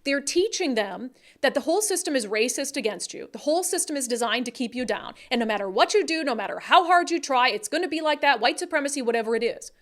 They're teaching them that the whole system is racist against you. The whole system is designed to keep you down. And no matter what you do, no matter how hard you try, it's going to be like that, white supremacy, whatever it is.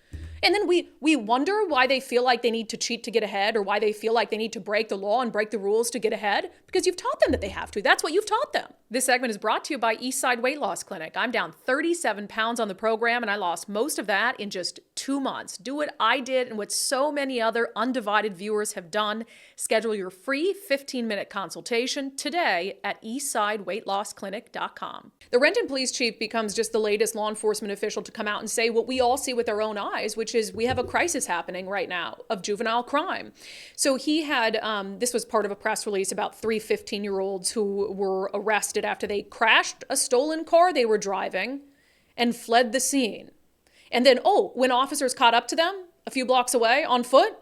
And then we wonder why they feel like they need to cheat to get ahead, or why they feel like they need to break the law and break the rules to get ahead, because you've taught them that they have to. That's what you've taught them. This segment is brought to you by Eastside Weight Loss Clinic. I'm down 37 pounds on the program, and I lost most of that in just 2 months. Do what I did and what so many other undivided viewers have done. Schedule your free 15-minute consultation today at eastsideweightlossclinic.com. The Renton police chief becomes just the latest law enforcement official to come out and say what we all see with our own eyes, which is we have a crisis happening right now of juvenile crime. So he had, this was part of a press release about 3 15-year-olds who were arrested after they crashed a stolen car they were driving and fled the scene. And then, when officers caught up to them a few blocks away on foot,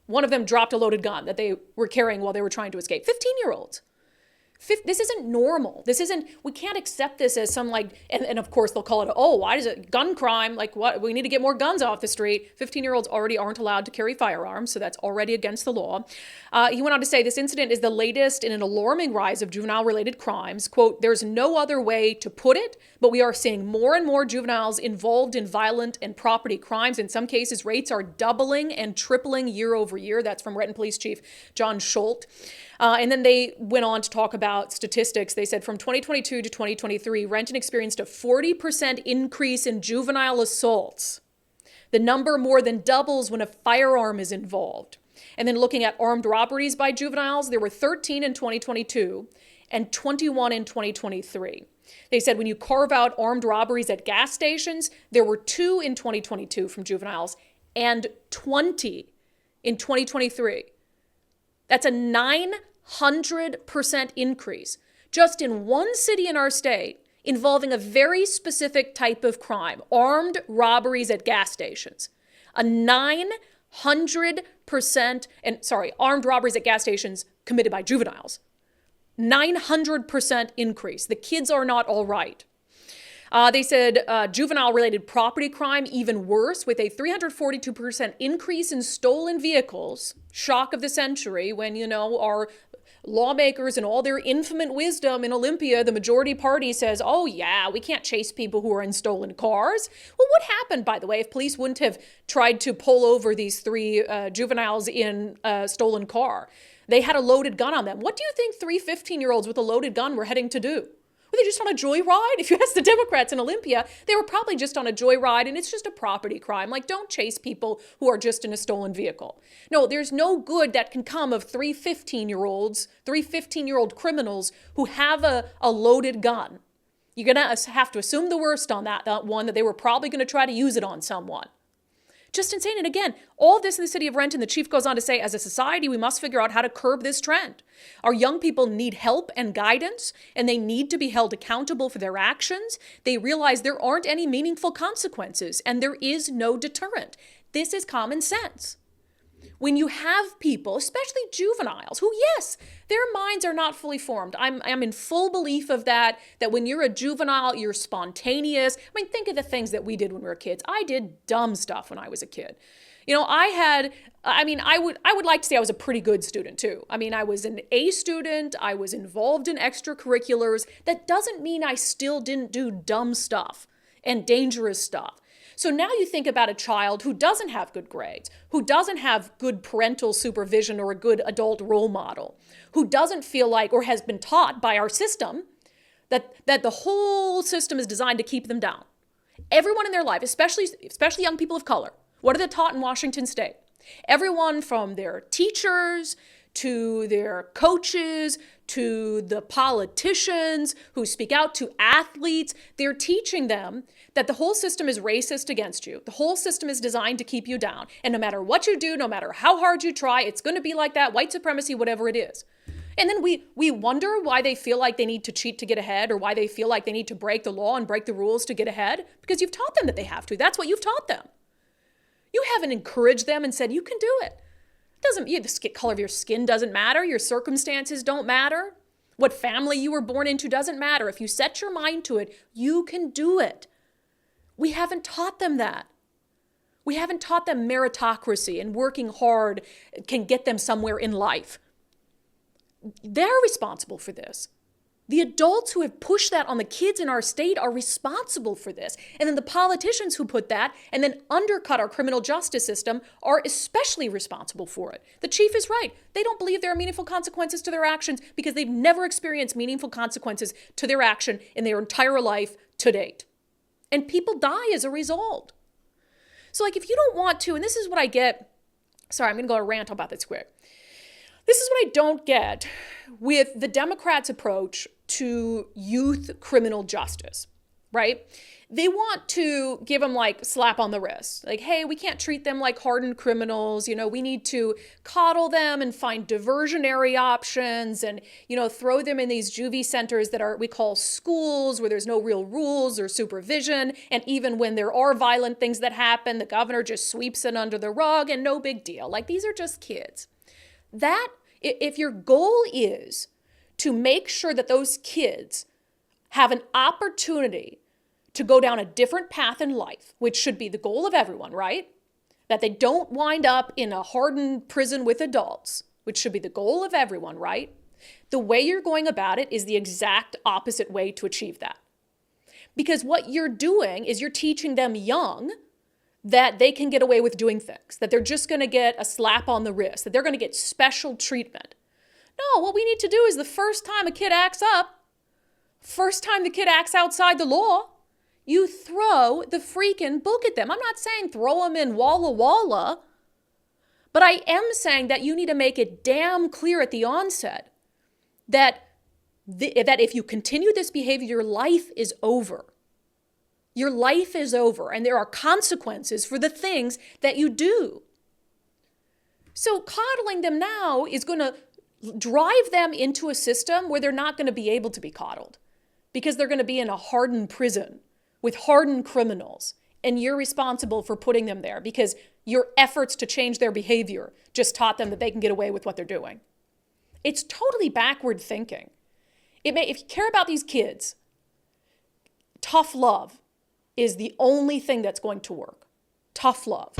one of them dropped a loaded gun that they were carrying while they were trying to escape. 15-year-olds. This isn't normal. We can't accept this as some and of course they'll call it, why is it gun crime? Like what? We need to get more guns off the street. 15-year-olds already aren't allowed to carry firearms, so that's already against the law. He went on to say this incident is the latest in an alarming rise of juvenile-related crimes. Quote, there's no other way to put it, but we are seeing more and more juveniles involved in violent and property crimes. In some cases, rates are doubling and tripling year over year. That's from Renton Police Chief John Schultz. And then they went on to talk about statistics. They said from 2022 to 2023, Renton experienced a 40% increase in juvenile assaults. The number more than doubles when a firearm is involved. And then looking at armed robberies by juveniles, there were 13 in 2022 and 21 in 2023. They said when you carve out armed robberies at gas stations, there were 2 in 2022 from juveniles and 20 in 2023. That's a 900% increase just in one city in our state involving a very specific type of crime, armed robberies at gas stations. A 900%, armed robberies at gas stations committed by juveniles. 900% increase. The kids are not all right. They said juvenile-related property crime even worse, with a 342% increase in stolen vehicles. Shock of the century when, our lawmakers and all their infinite wisdom in Olympia, the majority party says, we can't chase people who are in stolen cars. Well, what happened, by the way, if police wouldn't have tried to pull over these 3 juveniles in a stolen car? They had a loaded gun on them. What do you think 3 15-year-olds with a loaded gun were heading to do? Were they just on a joyride? If you ask the Democrats in Olympia, they were probably just on a joyride, and it's just a property crime. Don't chase people who are just in a stolen vehicle. No, there's no good that can come of 3 15-year-old criminals who have a loaded gun. You're going to have to assume the worst on that one, that they were probably going to try to use it on someone. Just insane. And again, all this in the city of Renton, the chief goes on to say, as a society, we must figure out how to curb this trend. Our young people need help and guidance, and they need to be held accountable for their actions. They realize there aren't any meaningful consequences, and there is no deterrent. This is common sense. When you have people, especially juveniles, who, yes, their minds are not fully formed. I'm in full belief of that when you're a juvenile, you're spontaneous. Think of the things that we did when we were kids. I did dumb stuff when I was a kid. I would like to say I was a pretty good student too. I was an A student. I was involved in extracurriculars. That doesn't mean I still didn't do dumb stuff and dangerous stuff. So now you think about a child who doesn't have good grades, who doesn't have good parental supervision or a good adult role model, who doesn't feel like or has been taught by our system that the whole system is designed to keep them down. Everyone in their life, especially young people of color, what are they taught in Washington State? Everyone from their teachers to their coaches, to the politicians who speak out, to athletes, they're teaching them that the whole system is racist against you. The whole system is designed to keep you down. And no matter what you do, no matter how hard you try, it's going to be like that, white supremacy, whatever it is. And then we wonder why they feel like they need to cheat to get ahead, or why they feel like they need to break the law and break the rules to get ahead, because you've taught them that they have to. That's what you've taught them. You haven't encouraged them and said, you can do it. The color of your skin doesn't matter. Your circumstances don't matter. What family you were born into doesn't matter. If you set your mind to it, you can do it. We haven't taught them that. We haven't taught them meritocracy and working hard can get them somewhere in life. they're responsible for this. The adults who have pushed that on the kids in our state are responsible for this. And then the politicians who put that and then undercut our criminal justice system are especially responsible for it. The chief is right. They don't believe there are meaningful consequences to their actions because they've never experienced meaningful consequences to their action in their entire life to date. And people die as a result. So like if you don't want to, and this is what I get, sorry, I'm going to go on a rant about this quick. This is what I don't get with the Democrats' approach to youth criminal justice, right? They want to give them like slap on the wrist. Like, hey, we can't treat them like hardened criminals. We need to coddle them and find diversionary options and, throw them in these juvie centers that we call schools where there's no real rules or supervision. And even when there are violent things that happen, the governor just sweeps it under the rug and no big deal. Like these are just kids. That, if your goal is to make sure that those kids have an opportunity to go down a different path in life, which should be the goal of everyone, right? That they don't wind up in a hardened prison with adults, which should be the goal of everyone, right? The way you're going about it is the exact opposite way to achieve that. Because what you're doing is you're teaching them young that they can get away with doing things, that they're just going to get a slap on the wrist, that they're going to get special treatment. No, what we need to do is the first time a kid acts up, first time the kid acts outside the law, you throw the freaking book at them. I'm not saying throw them in Walla Walla, but I am saying that you need to make it damn clear at the onset that if you continue this behavior, your life is over. Your life is over, and there are consequences for the things that you do. So coddling them now is going to drive them into a system where they're not going to be able to be coddled because they're going to be in a hardened prison with hardened criminals, and you're responsible for putting them there because your efforts to change their behavior just taught them that they can get away with what they're doing. It's totally backward thinking. If you care about these kids, tough love is the only thing that's going to work. Tough love.